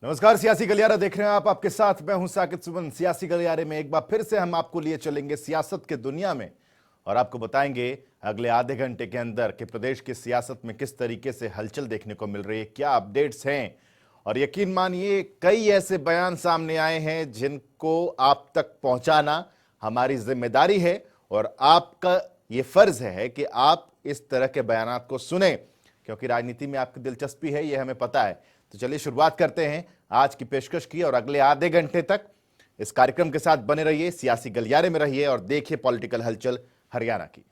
नमस्कार, सियासी गलियारा देख रहे हैं आप। आपके साथ मैं हूं साकिब सुमन। सियासी गलियारे में एक बार फिर से हम आपको लिए चलेंगे सियासत के दुनिया में और आपको बताएंगे अगले आधे घंटे के अंदर कि प्रदेश की सियासत में किस तरीके से हलचल देखने को मिल रही है, क्या अपडेट्स हैं। और यकीन मानिए कई ऐसे बयान सामने आए हैं जिनको आप तक पहुंचाना हमारी जिम्मेदारी है और आपका ये फर्ज है कि आप इस तरह के बयानात को सुने, क्योंकि राजनीति में आपकी दिलचस्पी है, ये हमें पता है। तो चलिए शुरुआत करते हैं आज की पेशकश की और अगले आधे घंटे तक इस कार्यक्रम के साथ बने रहिए, सियासी गलियारे में रहिए और देखिए पॉलिटिकल हलचल हरियाणा की।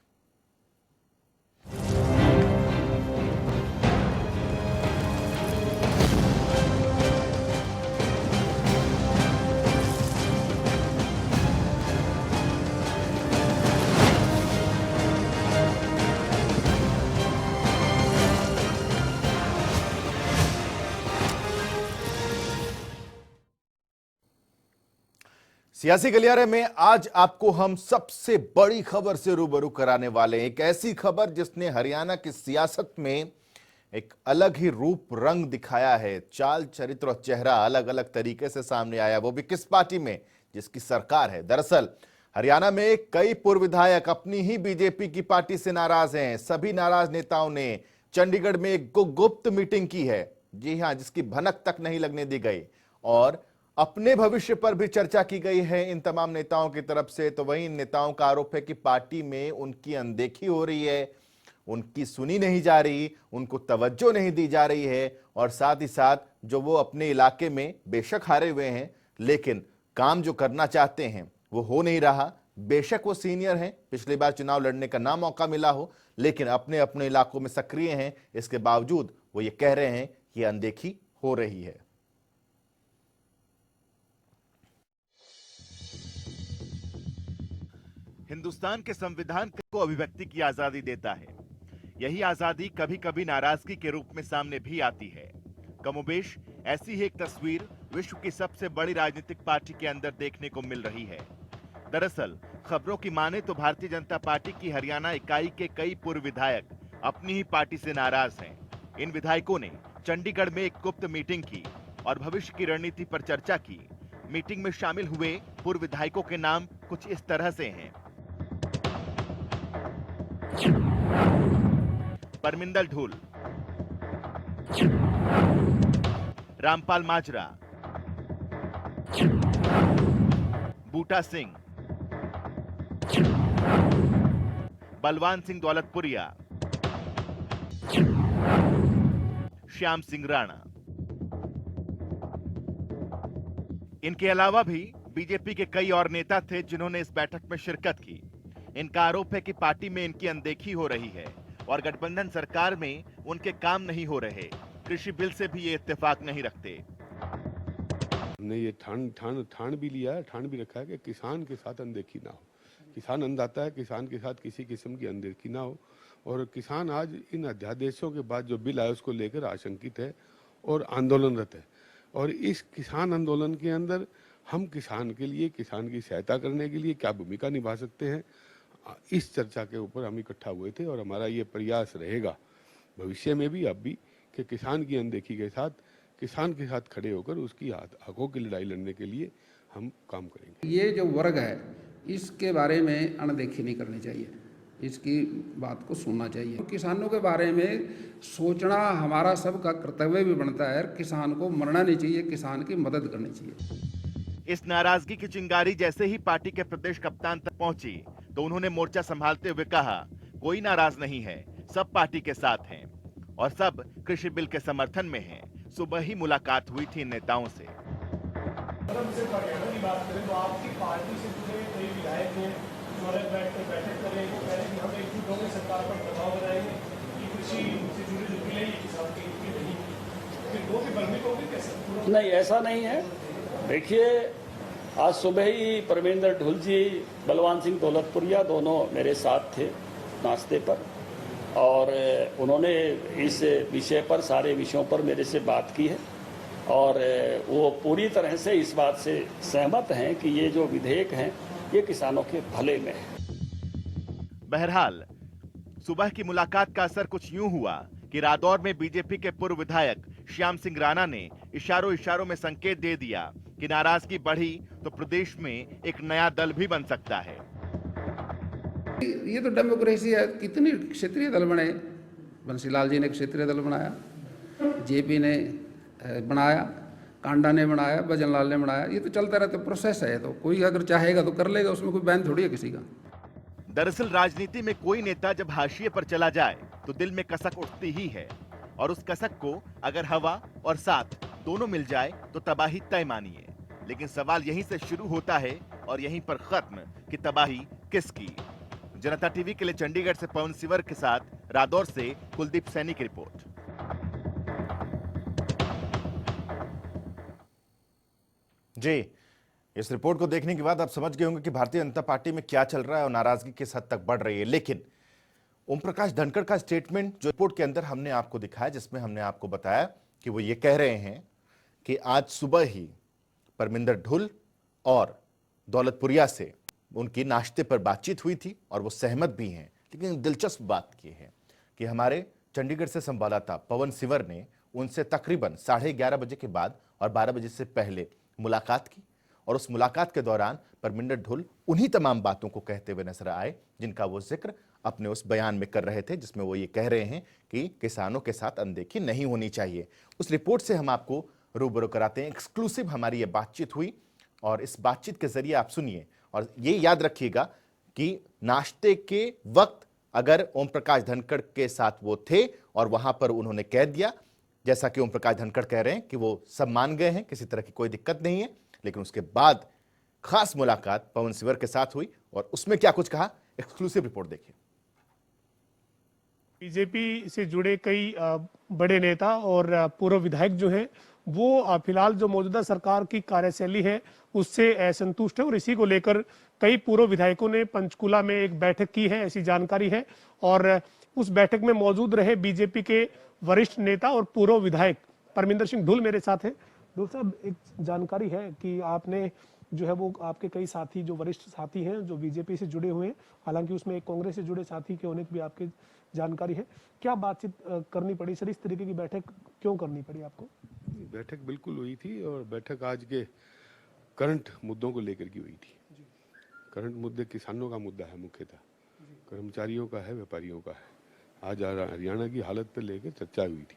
सियासी गलियारे में आज आपको हम सबसे बड़ी खबर से रूबरू कराने वाले हैं। एक ऐसी खबर जिसने हरियाणा की सियासत में एक अलग ही रूप रंग दिखाया है। चाल चरित्र और चेहरा अलग अलग तरीके से सामने आया, वो भी किस पार्टी में जिसकी सरकार है। दरअसल हरियाणा में कई पूर्व विधायक अपनी ही बीजेपी की पार्टी से नाराज हैं। सभी नाराज नेताओं ने चंडीगढ़ में एक गुप्त मीटिंग की है, जी हां, जिसकी भनक तक नहीं लगने दी गई और अपने भविष्य पर भी चर्चा की गई है इन तमाम नेताओं की तरफ से। तो वहीं इन नेताओं का आरोप है कि पार्टी में उनकी अनदेखी हो रही है, उनकी सुनी नहीं जा रही, उनको तवज्जो नहीं दी जा रही है और साथ ही साथ जो वो अपने इलाके में बेशक हारे हुए हैं लेकिन काम जो करना चाहते हैं वो हो नहीं रहा। बेशक वो सीनियर हैं, पिछली बार चुनाव लड़ने का ना मौका मिला हो, लेकिन अपने अपने इलाकों में सक्रिय हैं। इसके बावजूद वो ये कह रहे हैं कि अनदेखी हो रही है। हिंदुस्तान के संविधान को अभिव्यक्ति की आजादी देता है। यही आजादी कभी कभी नाराजगी के रूप में सामने भी आती है। कमोबेश ऐसी ही एक तस्वीर विश्व की सबसे बड़ी राजनीतिक पार्टी के अंदर देखने को मिल रही है। दरअसल खबरों की माने तो भारतीय जनता पार्टी की हरियाणा इकाई के कई पूर्व विधायक अपनी ही पार्टी से नाराज हैं। इन विधायकों ने चंडीगढ़ में एक गुप्त मीटिंग की और भविष्य की रणनीति पर चर्चा की। मीटिंग में शामिल हुए पूर्व विधायकों के नाम कुछ इस तरह से हैं: परमिंदर ढूल, रामपाल माजरा, बूटा सिंह, बलवान सिंह दौलतपुरिया, श्याम सिंह राणा। इनके अलावा भी बीजेपी के कई और नेता थे जिन्होंने इस बैठक में शिरकत की। इनका आरोप है कि पार्टी में इनकी अनदेखी हो रही है और गठबंधन सरकार में उनके काम नहीं हो रहे। कृषि बिल से भी ये इत्तेफाक नहीं रखते। हमने ये ठान भी लिया है, ठान भी रखा है कि किसान के साथ अनदेखी ना हो। किसान अन्नदाता है, किसान के साथ किसी किस्म की अनदेखी ना हो। और किसान आज इन अध्यादेशों के बाद जो बिल आया उसको लेकर आशंकित है और आंदोलनरत है। और इस किसान आंदोलन के अंदर हम किसान के लिए, किसान की सहायता करने के लिए क्या भूमिका निभा सकते हैं, इस चर्चा के ऊपर हम इकट्ठा हुए थे। और हमारा ये प्रयास रहेगा भविष्य में भी, अब भी, कि किसान की अनदेखी के साथ, किसान के साथ खड़े होकर उसकी हकों की लड़ाई लड़ने के लिए हम काम करेंगे। ये जो वर्ग है इसके बारे में अनदेखी नहीं करनी चाहिए, इसकी बात को सुनना चाहिए। किसानों के बारे में सोचना हमारा सबका कर्तव्य भी बनता है। किसान को मरना नहीं चाहिए, किसान की मदद करनी चाहिए। इस नाराजगी की चिंगारी जैसे ही पार्टी के प्रदेश कप्तान तक पहुंची तो उन्होंने मोर्चा संभालते हुए कहा, कोई नाराज नहीं है, सब पार्टी के साथ हैं और सब कृषि बिल के समर्थन में हैं। सुबह ही मुलाकात हुई थी इन नेताओं से। हरियाणा की बात करें तो आपकी पार्टी से जुड़े कई विधायक हैं जो अलग बैठक कर रहे हैं। वो कह रहे हैं कि हम एकजुट होकर सरकार पर दबाव बनाएंगे कि कृषि से जुड़े जो बिल है किसान की नहीं, फिर दो की भ्रमित होगी कैसे? नहीं, ऐसा नहीं है। देखिए, आज सुबह ही परमिंदर ढूल जी, बलवान सिंह दौलतपुरिया दोनों मेरे साथ थे नाश्ते पर और उन्होंने इस विषय पर, सारे विषयों पर मेरे से बात की है और वो पूरी तरह से इस बात से सहमत हैं कि ये जो विधेयक हैं ये किसानों के भले में है। बहरहाल सुबह की मुलाकात का असर कुछ यूं हुआ कि रादौर में बीजेपी के पूर्व विधायक श्याम सिंह राणा ने इशारों इशारों में संकेत दे दिया कि नाराजगी बढ़ी तो प्रदेश में एक नया दल भी बन सकता है। ये तो डेमोक्रेसी है। कितने क्षेत्रीय दल बने, बंसीलाल जी ने क्षेत्रीय दल बनाया, जेपी ने बनाया, कांडा ने बनाया, भजनलाल ने बनाया। ये तो चलता रहता प्रोसेस है। तो कोई अगर चाहेगा तो कर लेगा, उसमें कोई बैन थोड़ी है किसी का। दरअसल राजनीति में कोई नेता जब हाशिए पर चला जाए तो दिल में कसक उठती ही है, और उस कसक को अगर हवा और साथ दोनों मिल जाए तो तबाही तय मानिए। लेकिन सवाल यहीं से शुरू होता है और यहीं पर खत्म कि तबाही किसकी। जनता टीवी के लिए चंडीगढ़ से पवन सिवर के साथ रादौर से कुलदीप सैनी की रिपोर्ट। जी, इस रिपोर्ट को देखने के बाद आप समझ गए होंगे कि भारतीय जनता पार्टी में क्या चल रहा है और नाराजगी किस हद तक बढ़ रही है। लेकिन ओम प्रकाश धनखड़ का स्टेटमेंट जो रिपोर्ट के अंदर हमने आपको दिखाया, जिसमें हमने आपको बताया कि वो ये कह रहे हैं कि आज सुबह ही परमिंदर ढुल और दौलतपुरिया से उनकी नाश्ते पर बातचीत हुई थी और वो सहमत भी हैं। लेकिन दिलचस्प बात की है कि हमारे चंडीगढ़ से संवाददाता पवन सिवर ने उनसे तकरीबन 11:30 बजे के बाद और 12 बजे से पहले मुलाकात की, और उस मुलाकात के दौरान परमिंदर ढुल उन्हीं तमाम बातों को कहते हुए नजर आए जिनका वो जिक्र अपने उस बयान में कर रहे थे, जिसमें वो ये कह रहे हैं कि किसानों के साथ अनदेखी नहीं होनी चाहिए। उस रिपोर्ट से हम आपको रूबरू कराते हैं। एक्सक्लूसिव हमारी ये बातचीत हुई और इस बातचीत के जरिए आप सुनिए और ये याद रखिएगा कि नाश्ते के वक्त अगर ओम प्रकाश धनखड़ के साथ वो थे और वहां पर उन्होंने कह दिया, जैसा कि ओम प्रकाश धनखड़ कह रहे हैं कि वो सब मान गए हैं, किसी तरह की कोई दिक्कत नहीं है, लेकिन उसके बाद खास मुलाकात पवन सिवर के साथ हुई और उसमें क्या कुछ कहा, एक्सक्लूसिव रिपोर्ट देखिए। बीजेपी से जुड़े कई बड़े नेता और पूर्व विधायक जो हैं वो फिलहाल जो मौजूदा सरकार की कार्यशैली है उससे असंतुष्ट है, और इसी को लेकर कई पूर्व विधायकों ने पंचकुला में एक बैठक की है, ऐसी जानकारी है। और उस बैठक में मौजूद रहे बीजेपी के वरिष्ठ नेता और पूर्व विधायक परमिंदर सिंह ढुल मेरे साथ हैं। ढुल साहब, एक जानकारी है कि आपने जो है वो आपके कई साथी जो वरिष्ठ साथी हैं जो बीजेपी से जुड़े हुए हैं, हालांकि उसमें एक कांग्रेस से जुड़े साथी के होने की भी आपकी जानकारी है। क्या बातचीत करनी पड़ी सर, इस तरीके की बैठक क्यों करनी पड़ी आपको? बैठक बिल्कुल हुई थी और बैठक आज के करंट मुद्दों को लेकर की हुई थी। करंट मुद्दे किसानों का मुद्दा है, मुख्यतः कर्मचारियों का है, व्यापारियों का है। आज हरियाणा की हालत पर लेकर चर्चा हुई थी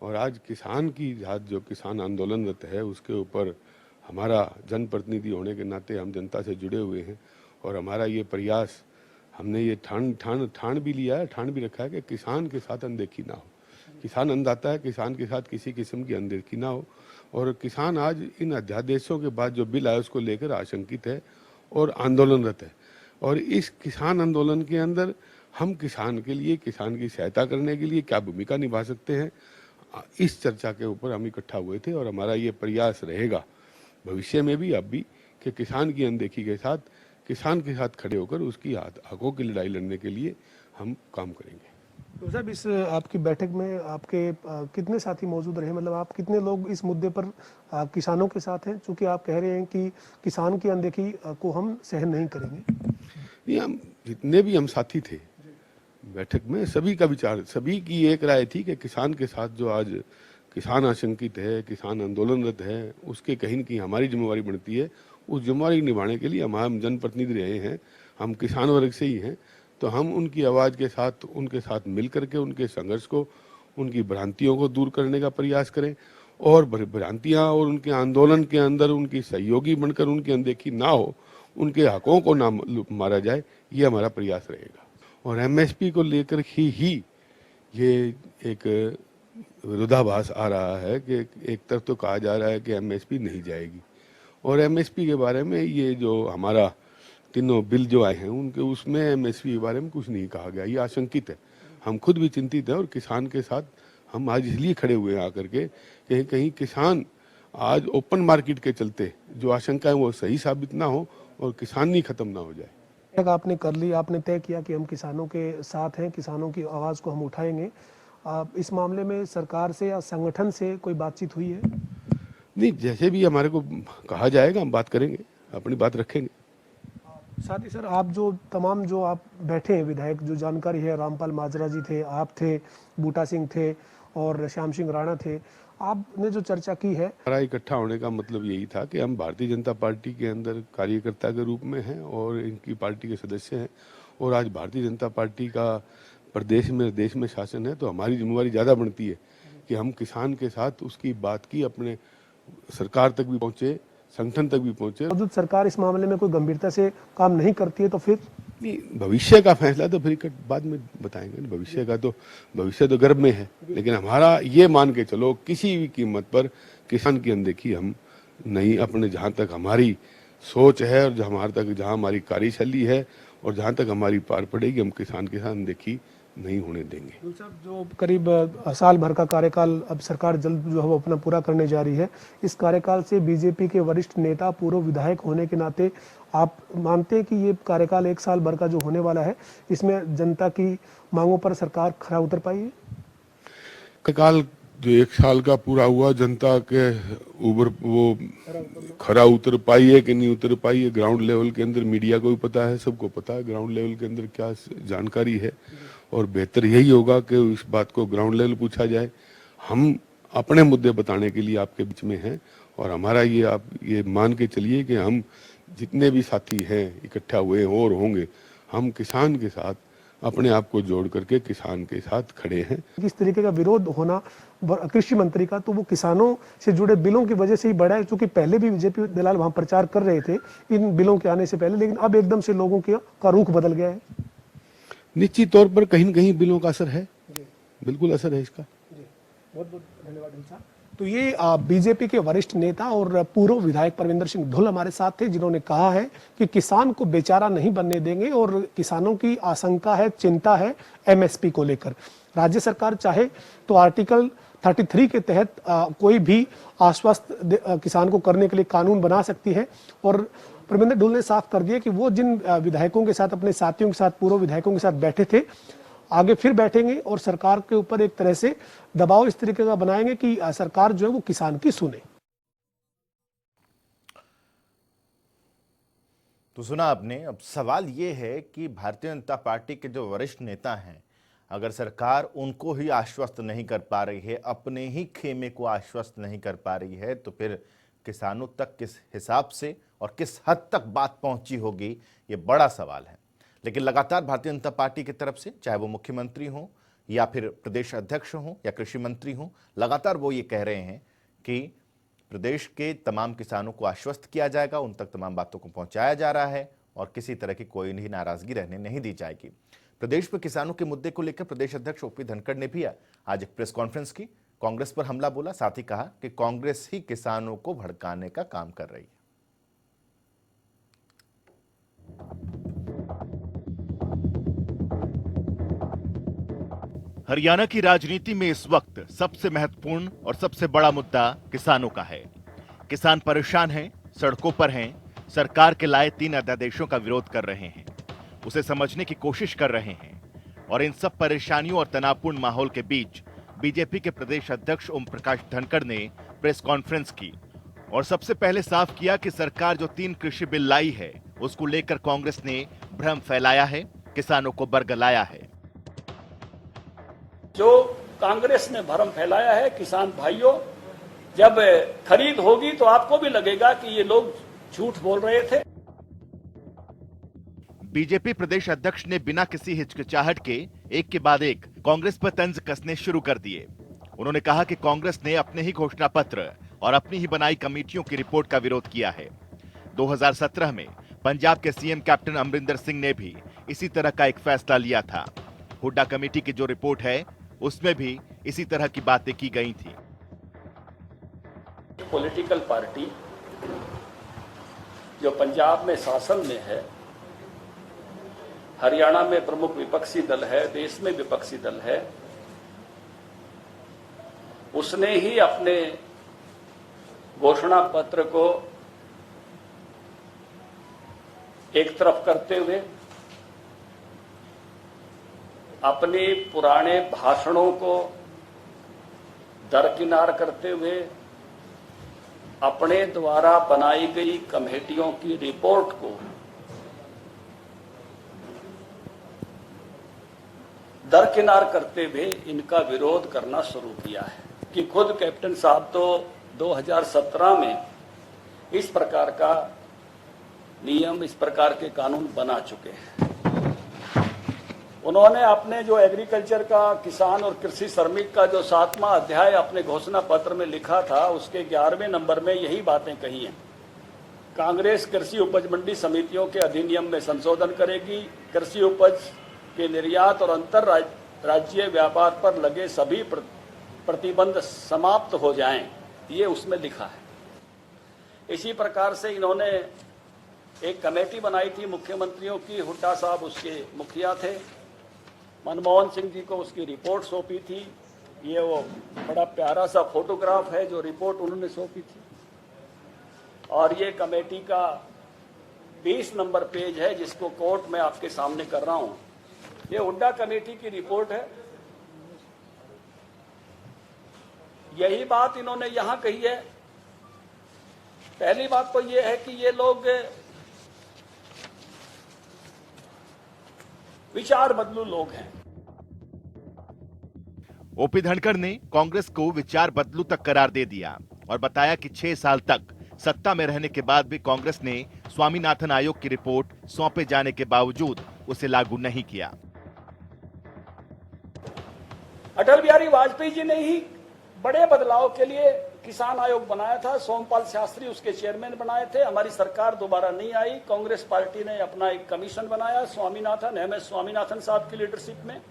और आज किसान की जो किसान आंदोलनरत है उसके ऊपर हमारा जनप्रतिनिधि होने के नाते हम जनता से जुड़े हुए हैं और हमारा ये प्रयास, हमने ये ठान भी लिया है, ठान भी रखा है कि किसान के साथ अनदेखी ना हो। किसान अन्नदाता है, किसान के साथ किसी किस्म की अनदेखी ना हो। और किसान आज इन अध्यादेशों के बाद जो बिल आया उसको लेकर आशंकित है और आंदोलनरत है। और इस किसान आंदोलन के अंदर हम किसान के लिए, किसान की सहायता करने के लिए क्या भूमिका निभा सकते हैं, इस चर्चा के ऊपर हम इकट्ठा हुए थे। और हमारा ये प्रयास रहेगा भविष्य में भी, अब भी, कि किसान की अनदेखी के साथ, किसान के साथ खड़े होकर उसकी हकों की लड़ाई लड़ने के लिए हम काम करेंगे। तो साहब, इस आपकी बैठक में आपके कितने साथी मौजूद रहे, मतलब आप कितने लोग इस मुद्दे पर किसानों के साथ हैं, चूंकि आप कह रहे हैं कि किसान की अनदेखी को हम सहन नहीं करेंगे? नहीं, हम जितने भी हम साथी थे बैठक में, सभी का विचार, सभी की एक राय थी कि किसान के साथ जो आज किसान आशंकित है, किसान आंदोलनरत है, उसके कहीं न कहीं हमारी जिम्मेवारी बनती है। उस जिम्मेवारी निभाने के लिए हम जनप्रतिनिधि रहे हैं, हम किसान वर्ग से ही हैं, तो हम उनकी आवाज़ के साथ, उनके साथ मिल करके उनके संघर्ष को, उनकी भ्रांतियों को दूर करने का प्रयास करें और भ्रांतियाँ और उनके आंदोलन के अंदर उनकी सहयोगी बनकर उनकी अनदेखी ना हो, उनके हकों को ना मारा जाए, ये हमारा प्रयास रहेगा। और एमएसपी को लेकर ही ये एक विरोधाभास आ रहा है कि एक तरफ तो कहा जा रहा है कि एमएसपी नहीं जाएगी और एमएसपी के बारे में ये जो हमारा तीनों बिल जो आए हैं उनके उसमें एमएसपी के बारे में कुछ नहीं कहा गया। ये आशंकित है, हम खुद भी चिंतित हैं और किसान के साथ हम आज इसलिए खड़े हुए हैं आकर के कहीं कहीं किसान आज ओपन मार्केट के चलते जो आशंका है वो सही साबित ना हो और किसानी खत्म ना हो जाए। आपने कर ली, आपने तय किया कि हम किसानों के साथ हैं, किसानों की आवाज़ को हम उठाएंगे। इस मामले में सरकार से या संगठन से कोई बातचीत हुई है? नहीं, जैसे भी हमारे को कहा जाएगा हम बात करेंगे, अपनी बात रखेंगे। साथ ही सर, आप जो तमाम जो आप बैठे हैं विधायक, जो जानकारी है, रामपाल माजरा जी थे, आप थे, बूटा सिंह थे और श्याम सिंह राणा थे, आपने जो चर्चा की है, हमारा इकट्ठा होने का मतलब यही था कि हम भारतीय जनता पार्टी के अंदर कार्यकर्ता के रूप में हैं और इनकी पार्टी के सदस्य हैं, और आज भारतीय जनता पार्टी का प्रदेश में देश में शासन है, तो हमारी जिम्मेवारी ज़्यादा बनती है कि हम किसान के साथ उसकी बात की अपने सरकार तक भी पहुँचे, संगठन तक भी पहुँचे। मौजूद सरकार इस मामले में कोई गंभीरता से काम नहीं करती है तो फिर नहीं, भविष्य का फैसला तो फिर बाद में बताएंगे ना। भविष्य तो गर्भ में है, लेकिन हमारा ये मान के चलो किसी भी कीमत पर किसान की अनदेखी हम नहीं, अपने जहाँ तक हमारी सोच है और जहाँ हमारी कार्यशैली है और जहाँ तक हमारी पार पड़ेगी, हम किसान के साथ अनदेखी नहीं होने देंगे। साहब, जो करीब साल भर का कार्यकाल अब सरकार जल्द जो है वो अपना पूरा करने जा रही है, इस कार्यकाल से बीजेपी के वरिष्ठ नेता, पूर्व विधायक होने के नाते आप मानते हैं कि ये कार्यकाल 1 साल भर का जो होने वाला है, इसमें जनता की मांगों पर सरकार खरा उतर पाई है? कार्यकाल जो 1 साल का पूरा हुआ, जनता के ऊपर वो खरा उतर पाई है कि नहीं उतर पाई है, ग्राउंड लेवल के अंदर मीडिया को भी पता है, सबको पता है ग्राउंड लेवल के अंदर क्या जानकारी है, और बेहतर यही होगा कि इस बात को ग्राउंड लेवल पूछा जाए। हम अपने मुद्दे बताने के लिए आपके बीच में हैं, और हमारा ये आप ये मान के चलिए कि हम जितने भी साथी हैं इकट्ठा हुए और होंगे, हम किसान के साथ अपने आप को जोड़ करके किसान के साथ खड़े हैं। इस तरीके का विरोध होना कृषि मंत्री का, तो वो किसानों से जुड़े बिलों की वजह से ही बढ़ा है, क्योंकि पहले भी बीजेपी दलाल वहां प्रचार कर रहे थे इन बिलों के आने से पहले, लेकिन अब एकदम से लोगों का रुख बदल गया है। निश्चित तौर पर कहीं न कहीं बिलों का असर है, बिल्कुल असर है इसका। बहुत बहुत धन्यवाद साहब। तो ये बीजेपी के वरिष्ठ नेता और पूर्व विधायक परविंदर सिंह ढुल हमारे साथ थे, जिन्होंने कहा है कि किसान को बेचारा नहीं बनने देंगे और किसानों की आशंका है, चिंता है एमएसपी को लेकर। राज्य सरकार चाहे तो आर्टिकल 33 के तहत कोई भी आश्वस्त किसान को करने के लिए कानून बना सकती है, और परविंदर ढुल ने साफ कर दिया कि वो जिन विधायकों के साथ, अपने साथियों के साथ, पूर्व विधायकों के साथ बैठे थे, आगे फिर बैठेंगे और सरकार के ऊपर एक तरह से दबाव इस तरीके का बनाएंगे कि सरकार जो है वो किसान की सुने। तो सुना आपने। अब सवाल ये है कि भारतीय जनता पार्टी के जो वरिष्ठ नेता हैं, अगर सरकार उनको ही आश्वस्त नहीं कर पा रही है, अपने ही खेमे को आश्वस्त नहीं कर पा रही है, तो फिर किसानों तक किस हिसाब से और किस हद तक बात पहुंची होगी, ये बड़ा सवाल है। लेकिन लगातार भारतीय जनता पार्टी की तरफ से, चाहे वो मुख्यमंत्री हों या फिर प्रदेश अध्यक्ष हों या कृषि मंत्री हों, लगातार वो ये कह रहे हैं कि प्रदेश के तमाम किसानों को आश्वस्त किया जाएगा, उन तक तमाम बातों को पहुंचाया जा रहा है और किसी तरह की कोई नहीं नाराजगी रहने नहीं दी जाएगी। प्रदेश में किसानों के मुद्दे को लेकर प्रदेश अध्यक्ष ओपी धनखड़ ने भी आज एक प्रेस कॉन्फ्रेंस की, कांग्रेस पर हमला बोला, साथ ही कहा कि कांग्रेस ही किसानों को भड़काने का काम कर रही है। हरियाणा की राजनीति में इस वक्त सबसे महत्वपूर्ण और सबसे बड़ा मुद्दा किसानों का है। किसान परेशान हैं, सड़कों पर हैं, सरकार के लाए 3 अध्यादेशों का विरोध कर रहे हैं, उसे समझने की कोशिश कर रहे हैं। और इन सब परेशानियों और तनावपूर्ण माहौल के बीच बीजेपी के प्रदेश अध्यक्ष ओम प्रकाश धनखड़ ने प्रेस कॉन्फ्रेंस की और सबसे पहले साफ किया कि सरकार जो 3 कृषि बिल लाई है, उसको लेकर कांग्रेस ने भ्रम फैलाया है, किसानों को बरगलाया है। जो कांग्रेस ने भ्रम फैलाया है, किसान भाइयों, जब खरीद होगी तो आपको भी लगेगा कि ये लोग झूठ बोल रहे थे। बीजेपी प्रदेश अध्यक्ष ने बिना किसी हिचकिचाहट के एक के बाद एक कांग्रेस पर तंज कसने शुरू कर दिए। उन्होंने कहा कि कांग्रेस ने अपने ही घोषणा पत्र और अपनी ही बनाई कमेटियों की रिपोर्ट का विरोध किया है। 2017 में पंजाब के सीएम कैप्टन अमरिंदर सिंह ने भी इसी तरह का एक फैसला लिया था। हुड्डा कमेटी की जो रिपोर्ट है, उसमें भी इसी तरह की बातें की गई थी। पॉलिटिकल पार्टी जो पंजाब में शासन में है, हरियाणा में प्रमुख विपक्षी दल है, देश में विपक्षी दल है, उसने ही अपने घोषणा पत्र को एक तरफ करते हुए अपने पुराने भाषणों को दरकिनार करते हुए अपने द्वारा बनाई गई कमेटियों की रिपोर्ट को दरकिनार करते हुए इनका विरोध करना शुरू किया है। कि खुद कैप्टन साहब तो 2017 में इस प्रकार का नियम, इस प्रकार के कानून बना चुके हैं। उन्होंने अपने जो एग्रीकल्चर का, किसान और कृषि श्रमिक का जो 7वां अध्याय अपने घोषणा पत्र में लिखा था, उसके 11वें नंबर में यही बातें कही हैं। कांग्रेस कृषि उपज मंडी समितियों के अधिनियम में संशोधन करेगी, कृषि उपज के निर्यात और अंतर राज्यीय व्यापार पर लगे सभी प्रतिबंध समाप्त हो जाएं, ये उसमें लिखा है। इसी प्रकार से इन्होंने एक कमेटी बनाई थी मुख्यमंत्रियों की, हुड्डा साहब उसके मुखिया थे, मनमोहन सिंह जी को उसकी रिपोर्ट सौंपी थी। ये वो बड़ा प्यारा सा फोटोग्राफ है जो रिपोर्ट उन्होंने सौंपी थी, और ये कमेटी का 20 नंबर पेज है जिसको कोर्ट में आपके सामने कर रहा हूं। ये हुड्डा कमेटी की रिपोर्ट है। यही बात इन्होंने यहां कही है। पहली बात तो ये है कि ये लोग विचार बदलू लोग हैं। ओपी धनखड़ ने कांग्रेस को विचार बदलू तक करार दे दिया और बताया कि 6 साल तक सत्ता में रहने के बाद भी कांग्रेस ने स्वामीनाथन आयोग की रिपोर्ट सौंपे जाने के बावजूद उसे लागू नहीं किया। अटल बिहारी वाजपेयी जी ने ही बड़े बदलाव के लिए किसान आयोग बनाया था। सोमपाल शास्त्री उसके चेयरमैन बनाए थे। हमारी सरकार दोबारा नहीं आई। कांग्रेस पार्टी ने अपना एक कमीशन बनाया, स्वामीनाथन, एमएस स्वामीनाथन साहब की लीडरशिप में,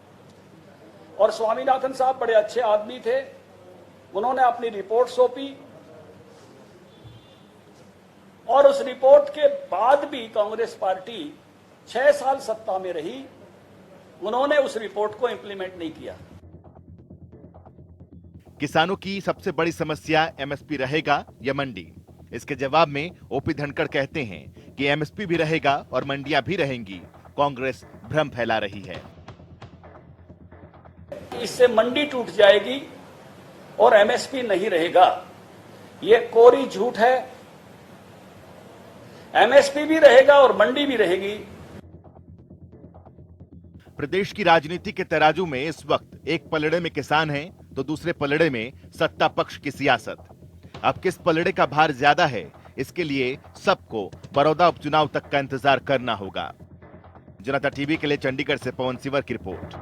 और स्वामीनाथन साहब बड़े अच्छे आदमी थे। उन्होंने अपनी रिपोर्ट सौंपी और उस रिपोर्ट के बाद भी कांग्रेस पार्टी 6 साल सत्ता में रही। उन्होंने उस रिपोर्ट को इंप्लीमेंट नहीं किया। किसानों की सबसे बड़ी समस्या एमएसपी रहेगा या मंडी? इसके जवाब में ओपी धनखड़ कहते हैं कि एमएसपी भी रहेगा और मंडियां भी रहेंगी। कांग्रेस भ्रम फैला रही है। इससे मंडी टूट जाएगी और एमएसपी नहीं रहेगा, ये कोरी झूठ है। एमएसपी भी रहेगा और मंडी भी रहेगी। प्रदेश की राजनीति के तराजू में इस वक्त एक पलड़े में किसान हैं तो दूसरे पलड़े में सत्ता पक्ष की सियासत। अब किस पलड़े का भार ज्यादा है, इसके लिए सबको बड़ौदा उपचुनाव तक का इंतजार करना होगा। जनता टीवी के लिए चंडीगढ़ से पवन सिवर की रिपोर्ट।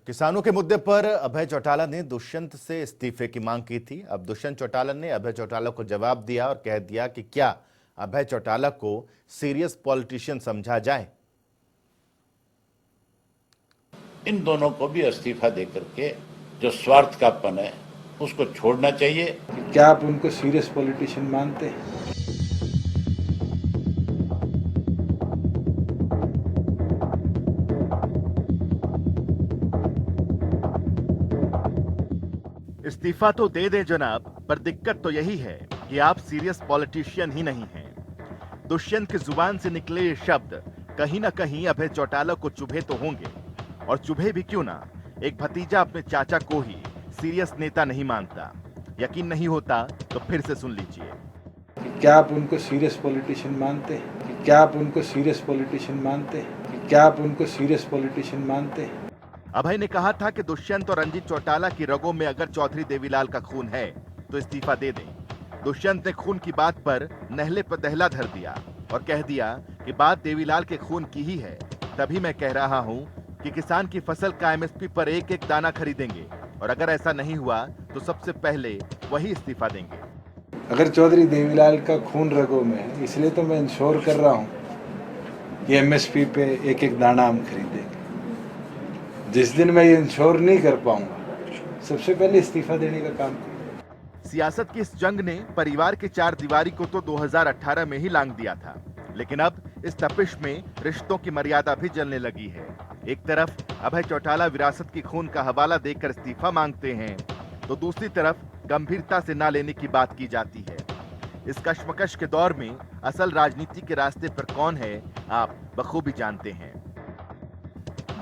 किसानों के मुद्दे पर अभय चौटाला ने दुष्यंत से इस्तीफे की मांग की थी। अब दुष्यंत चौटाला ने अभय चौटाला को जवाब दिया और कह दिया कि क्या अभय चौटाला को सीरियस पॉलिटिशियन समझा जाए। इन दोनों को भी इस्तीफा देकर के जो स्वार्थ कापन है उसको छोड़ना चाहिए। क्या आप उनको सीरियस पॉलिटिशियन मानते हैं? इस्तीफा तो दे दें जनाब, पर दिक्कत तो यही है कि आप सीरियस पॉलिटिशियन ही नहीं हैं। दुष्यंत की जुबान से निकले ये शब्द कहीं ना कहीं अभय चौटाला को चुभे तो होंगे, और चुभे भी क्यों ना। एक भतीजा अपने चाचा को ही सीरियस नेता नहीं मानता। यकीन नहीं होता तो फिर से सुन लीजिए। क्या आप उनको सीरियस पॉलिटिशियन मानते हैं? क्या आप उनको सीरियस पॉलिटिशियन मानते हैं? क्या आप उनको सीरियस पॉलिटिशियन मानते हैं? अभय ने कहा था कि दुष्यंत और रंजीत चौटाला की रगों में अगर चौधरी देवीलाल का खून है तो इस्तीफा दे दें। दुष्यंत ने खून की बात पर नहले पर दहला धर दिया और कह दिया कि बात देवीलाल के खून की ही है। तभी मैं कह रहा हूं कि किसान की फसल का एमएसपी पर एक एक दाना खरीदेंगे, और अगर ऐसा नहीं हुआ तो सबसे पहले वही इस्तीफा देंगे। अगर चौधरी देवीलाल का खून रगों में है, इसलिए तो मैं इंश्योर कर रहा हूँ कि एमएसपी पे एक एक दाना हम खरीदेंगे। जिस दिन मैं ये इंश्योर नहीं कर पाऊंगा, सबसे पहले इस्तीफा देने का काम करूंगा। सियासत की इस जंग ने परिवार की चार दीवारी को तो 2018 में ही लांघ दिया था, लेकिन अब इस तपिश में रिश्तों की मर्यादा भी जलने लगी है। एक तरफ अभय चौटाला विरासत की खून का हवाला देकर इस्तीफा मांगते हैं, तो दूसरी तरफ गंभीरता से ना लेने की बात की जाती है। इस कश्मकश के दौर में असल राजनीति के रास्ते पर कौन है, आप बखूबी जानते हैं।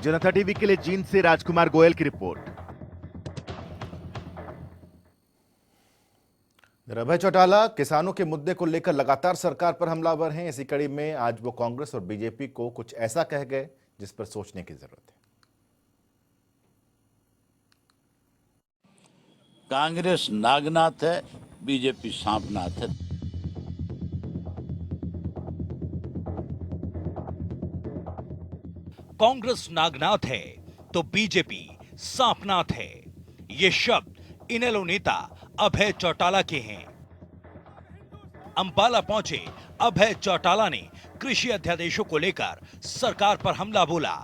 जनता टीवी के लिए जींद से राजकुमार गोयल की रिपोर्ट। अभय चौटाला किसानों के मुद्दे को लेकर लगातार सरकार पर हमलावर हैं। इसी कड़ी में आज वो कांग्रेस और बीजेपी को कुछ ऐसा कह गए जिस पर सोचने की जरूरत है। कांग्रेस नागनाथ है, बीजेपी सांपनाथ है। कांग्रेस नागनाथ है तो बीजेपी सांपनाथ है। ये शब्द इनेलो नेता अभय चौटाला के हैं। अंबाला पहुंचे अभय चौटाला ने कृषि अध्यादेशों को लेकर सरकार पर हमला बोला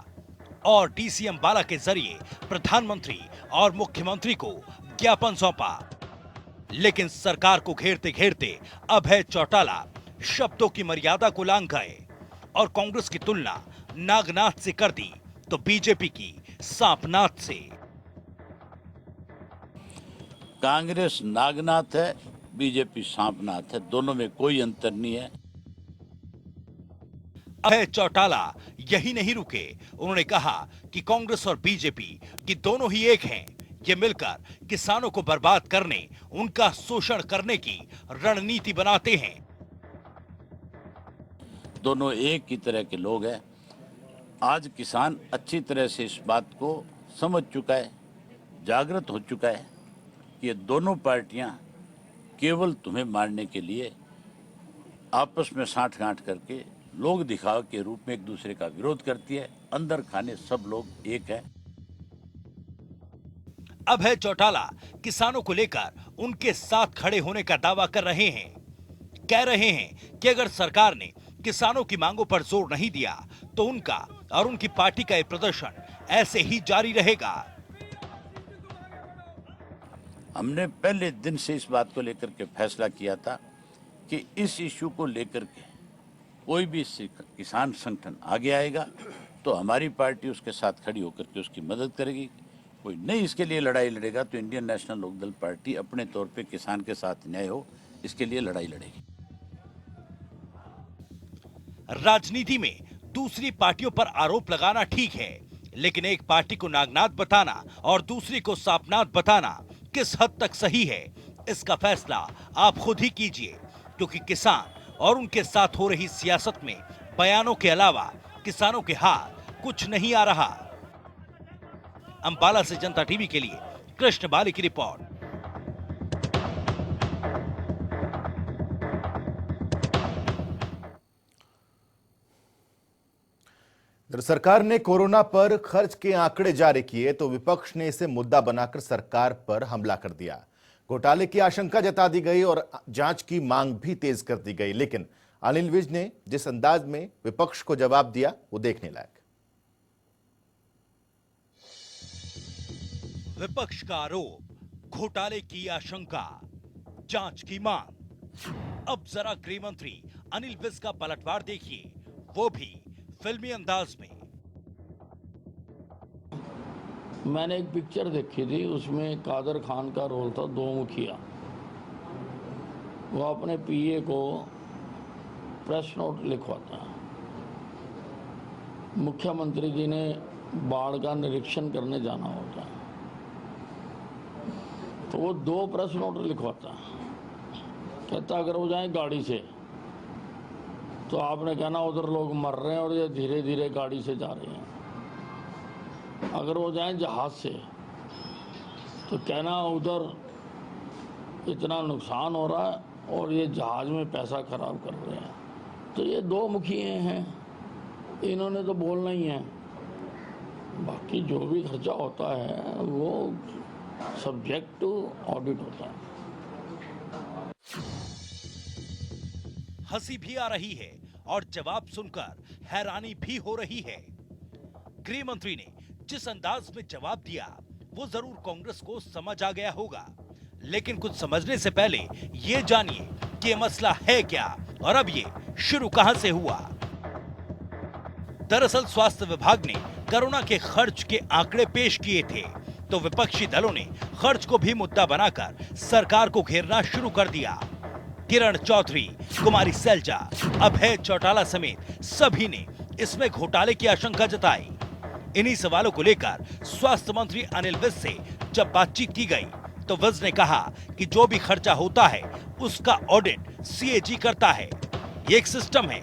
और डीसी अंबाला के जरिए प्रधानमंत्री और मुख्यमंत्री को ज्ञापन सौंपा। लेकिन सरकार को घेरते घेरते अभय चौटाला शब्दों की मर्यादा को लांघ गए और कांग्रेस की तुलना नागनाथ से कर दी तो बीजेपी की सांपनाथ से। कांग्रेस नागनाथ है, बीजेपी सांपनाथ है, दोनों में कोई अंतर नहीं है। अभय चौटाला यही नहीं रुके, उन्होंने कहा कि कांग्रेस और बीजेपी की दोनों ही एक हैं। ये मिलकर किसानों को बर्बाद करने, उनका शोषण करने की रणनीति बनाते हैं। दोनों एक ही तरह के लोग हैं। आज किसान अच्छी तरह से इस बात को समझ चुका है, जागृत हो चुका है कि ये दोनों पार्टियां केवल तुम्हें मारने के लिए आपस में साठ-गांठ करके लोग दिखावे के रूप में एक दूसरे का विरोध करती है। अंदर खाने सब लोग एक है। अभय चौटाला किसानों को लेकर उनके साथ खड़े होने का दावा कर रहे हैं। कह रहे हैं कि अगर सरकार ने किसानों की मांगों पर जोर नहीं दिया तो उनका और उनकी पार्टी का ये प्रदर्शन ऐसे ही जारी रहेगा। हमने पहले दिन से इस बात को लेकर के फैसला किया था कि इस इश्यू को लेकर के कोई भी किसान संगठन आगे आएगा तो हमारी पार्टी उसके साथ खड़ी होकर के उसकी मदद करेगी। कोई नहीं इसके लिए लड़ाई लड़ेगा तो इंडियन नेशनल लोकदल पार्टी अपने तौर पे किसान के साथ न्याय हो इसके लिए लड़ाई लड़ेगी। राजनीति में दूसरी पार्टियों पर आरोप लगाना ठीक है, लेकिन एक पार्टी को नागनाथ बताना और दूसरी को सांपनाथ बताना किस हद तक सही है, इसका फैसला आप खुद ही कीजिए। क्योंकि किसान और उनके साथ हो रही सियासत में बयानों के अलावा किसानों के हाथ कुछ नहीं आ रहा। अंबाला से जनता टीवी के लिए कृष्ण बाली की रिपोर्ट। सरकार ने कोरोना पर खर्च के आंकड़े जारी किए तो विपक्ष ने इसे मुद्दा बनाकर सरकार पर हमला कर दिया। घोटाले की आशंका जता दी गई और जांच की मांग भी तेज कर दी गई। लेकिन अनिल विज ने जिस अंदाज में विपक्ष को जवाब दिया वो देखने लायक। विपक्ष का आरोप, घोटाले की आशंका, जांच की मांग। अब जरा गृह मंत्री अनिल विज का पलटवार देखिए, वो भी फिल्मी अंदाज में। मैंने एक पिक्चर देखी थी, उसमें कादर खान का रोल था, दो मुखिया। वो अपने पीए को प्रेस नोट लिखवाता है। मुख्यमंत्री जी ने बाढ़ का निरीक्षण करने जाना होता है तो वो दो प्रेस नोट लिखवाता है। कहता अगर वो जाए गाड़ी से तो आपने कहना उधर लोग मर रहे हैं और ये धीरे धीरे गाड़ी से जा रहे हैं। अगर वो जाए जहाज से तो कहना उधर इतना नुकसान हो रहा है और ये जहाज में पैसा खराब कर रहे हैं। तो ये दो मुखिए हैं, इन्होंने तो बोलना ही है। बाकी जो भी खर्चा होता है वो सब्जेक्ट टू ऑडिट होता है। हंसी भी आ रही है और जवाब सुनकर हैरानी भी हो रही है। गृह मंत्री ने जिस अंदाज में जवाब दिया वो जरूर कांग्रेस को समझ आ गया होगा, लेकिन कुछ समझने से पहले ये जानिए कि ये मसला है क्या और अब ये शुरू कहां से हुआ। दरअसल स्वास्थ्य विभाग ने कोरोना के खर्च के आंकड़े पेश किए थे तो विपक्षी दलों ने खर्च को भी मुद्दा बनाकर सरकार को घेरना शुरू कर दिया। किरण चौधरी, कुमारी सैलजा, अभय चौटाला समेत सभी ने इसमें घोटाले की आशंका जताई। इन्हीं सवालों को लेकर स्वास्थ्य मंत्री अनिल विज से जब बातचीत की गई तो विज ने कहा कि जो भी खर्चा होता है उसका ऑडिट सीएजी करता है, ये एक सिस्टम है।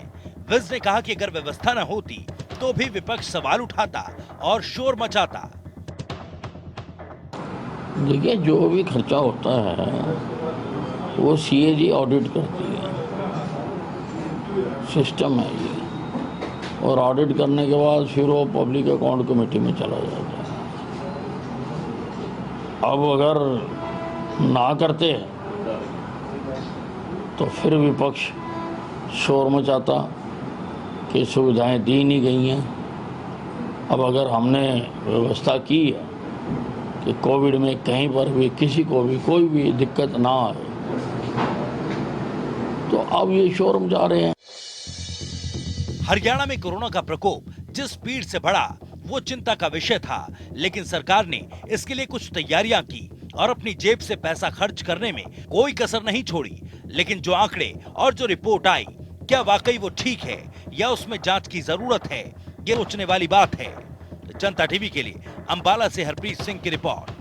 विज ने कहा कि अगर व्यवस्था न होती तो भी विपक्ष सवाल उठाता और शोर मचाता। देखिए, जो भी खर्चा होता है वो सीएजी ऑडिट करती है, सिस्टम है ये, और ऑडिट करने के बाद फिर वो पब्लिक अकाउंट कमेटी में चला जाता है। अब अगर ना करते तो फिर विपक्ष शोर मचाता कि सुविधाएं दी नहीं गई हैं। अब अगर हमने व्यवस्था की है कि कोविड में कहीं पर भी किसी को भी कोई भी दिक्कत ना आए, तो अब ये शोर मचा रहे हैं। हरियाणा में कोरोना का प्रकोप जिस स्पीड से बढ़ा वो चिंता का विषय था, लेकिन सरकार ने इसके लिए कुछ तैयारियां की और अपनी जेब से पैसा खर्च करने में कोई कसर नहीं छोड़ी। लेकिन जो आंकड़े और जो रिपोर्ट आई, क्या वाकई वो ठीक है या उसमें जांच की जरूरत है, ये सोचने वाली बात है। जनता टीवी के लिए अंबाला से हरप्रीत सिंह की रिपोर्ट।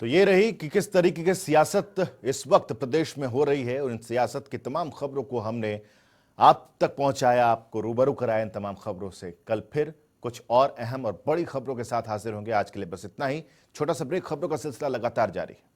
तो ये रही कि किस तरीके की सियासत इस वक्त प्रदेश में हो रही है, और इन सियासत की तमाम खबरों को हमने आप तक पहुंचाया, आपको रूबरू कराया इन तमाम खबरों से। कल फिर कुछ और अहम और बड़ी खबरों के साथ हाजिर होंगे। आज के लिए बस इतना ही। छोटा सा ब्रेक, खबरों का सिलसिला लगातार जारी है।